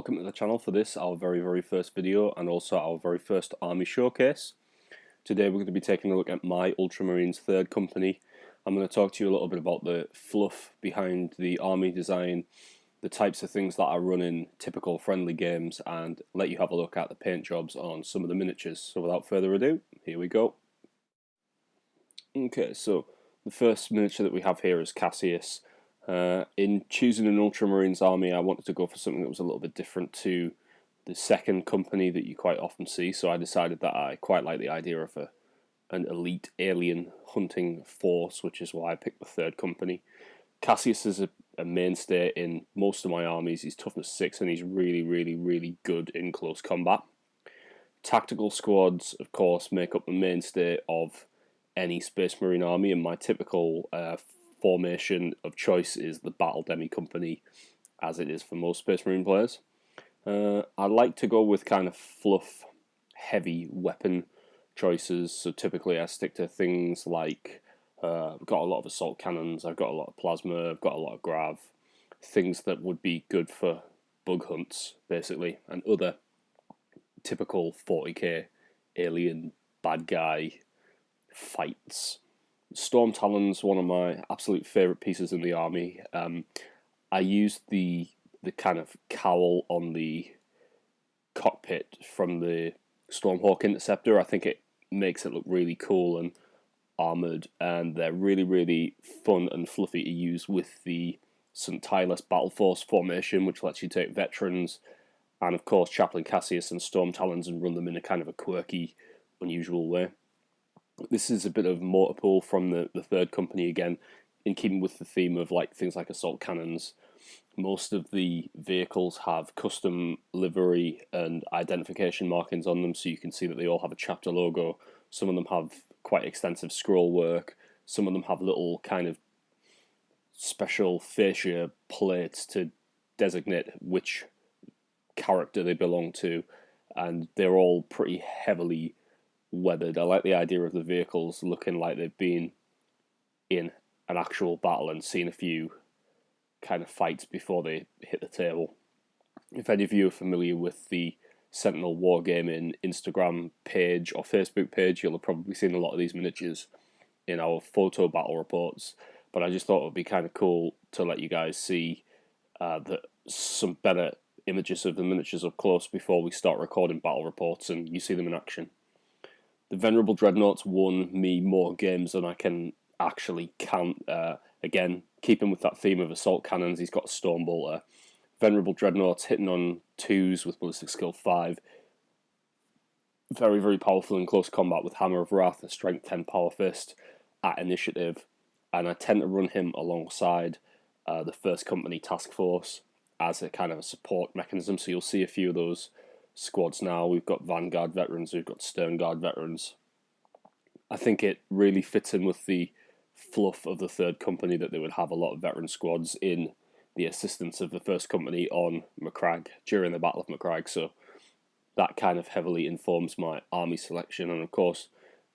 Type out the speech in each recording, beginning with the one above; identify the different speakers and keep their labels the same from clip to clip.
Speaker 1: welcome to the channel for this, our very first video, and also our very first army showcase. Today we're going to be taking a look at my Ultramarines 3rd company. I'm going to talk to you a little bit about the fluff behind the army design, the types of things that I run in typical friendly games, and let you have a look at the paint jobs on some of the miniatures. So without further ado, here we go. Okay, so the first miniature that we have here is Cassius. In choosing an Ultramarines army, I wanted to go for something that was a little bit different to the second company that you quite often see, so I decided that I quite like the idea of an elite alien hunting force, which is why I picked the 3rd company. Cassius is a mainstay in most of my armies. He's toughness 6 and he's really good in close combat. Tactical squads, of course, make up the mainstay of any Space Marine army, and my typical formation of choice is the Battle Demi Company, as it is for most Space Marine players. I like to go with kind of fluff, heavy weapon choices, so typically I stick to things like I've got a lot of assault cannons, I've got a lot of plasma, I've got a lot of grav, things that would be good for bug hunts, basically, and other typical 40k alien bad guy fights. Storm Talon's one of my absolute favourite pieces in the army. I used the kind of cowl on the cockpit from the Stormhawk Interceptor. I think it makes it look really cool and armoured, and they're really fun and fluffy to use with the St. Tyler's Battle Force formation, which lets you take veterans and of course Chaplain Cassius and Storm Talons and run them in a kind of a quirky, unusual way. This is a bit of mortar pool from the 3rd company again, in keeping with the theme of things like assault cannons. Most of the vehicles have custom livery and identification markings on them, so you can see that they all have a chapter logo. Some of them have quite extensive scroll work. Some of them have little kind of special fascia plates to designate which character they belong to, and they're all pretty heavily weathered. I like the idea of the vehicles looking like they've been in an actual battle and seen a few kind of fights before they hit the table. If any of you are familiar with the Sentinel Wargaming Instagram page or Facebook page, you'll have probably seen a lot of these miniatures in our photo battle reports, but I just thought it would be kind of cool to let you guys see some better images of the miniatures up close before we start recording battle reports and you see them in action. The Venerable Dreadnought's won me more games than I can actually count. Again, keeping with that theme of assault cannons, he's got a Stormbolter. Venerable Dreadnought's hitting on 2s with ballistic skill 5. Very powerful in close combat with Hammer of Wrath, a strength 10 power fist at initiative, and I tend to run him alongside the 1st Company Task Force as a kind of a support mechanism. So you'll see a few of those squads now. We've got Vanguard veterans, we've got Stern Guard veterans. I think it really fits in with the fluff of the 3rd company that they would have a lot of veteran squads in the assistance of the 1st company on Macragge during the Battle of Macragge, so that kind of heavily informs my army selection. And of course,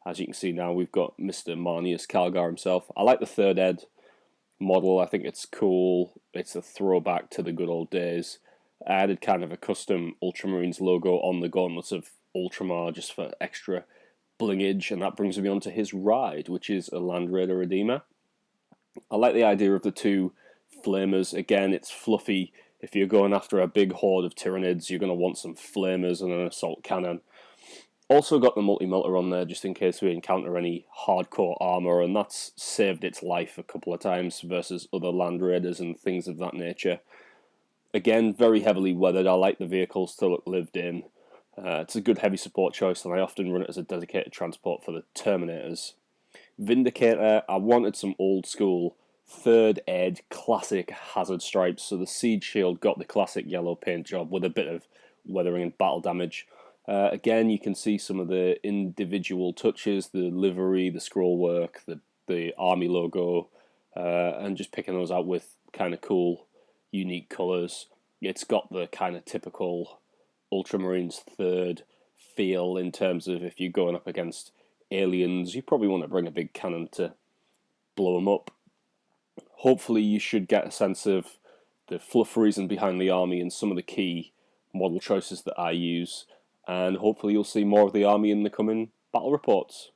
Speaker 1: as you can see now, we've got Mr. Marnius Calgar himself. I like the 3rd Ed model. I think it's cool. It's a throwback to the good old days. I added kind of a custom Ultramarines logo on the gauntlets of Ultramar just for extra blingage, and that brings me on to his ride, which is a Land Raider Redeemer. I like the idea of the 2 flamers. Again, it's fluffy. If you're going after a big horde of Tyranids, you're going to want some flamers and an assault cannon. Also got the multi-melter on there just in case we encounter any hardcore armor, and that's saved its life a couple of times versus other Land Raiders and things of that nature. Again, very heavily weathered. I like the vehicles to look lived in. It's a good heavy support choice, and I often run it as a dedicated transport for the Terminators. Vindicator, I wanted some old school 3rd Ed classic hazard stripes, so the Siege Shield got the classic yellow paint job with a bit of weathering and battle damage. Again, you can see some of the individual touches, the livery, the scroll work, the army logo, and just picking those out with kind of cool, unique colours. It's got the kind of typical Ultramarines 3rd feel in terms of if you're going up against aliens, you probably want to bring a big cannon to blow them up. Hopefully you should get a sense of the fluff reason behind the army and some of the key model choices that I use, and hopefully you'll see more of the army in the coming battle reports.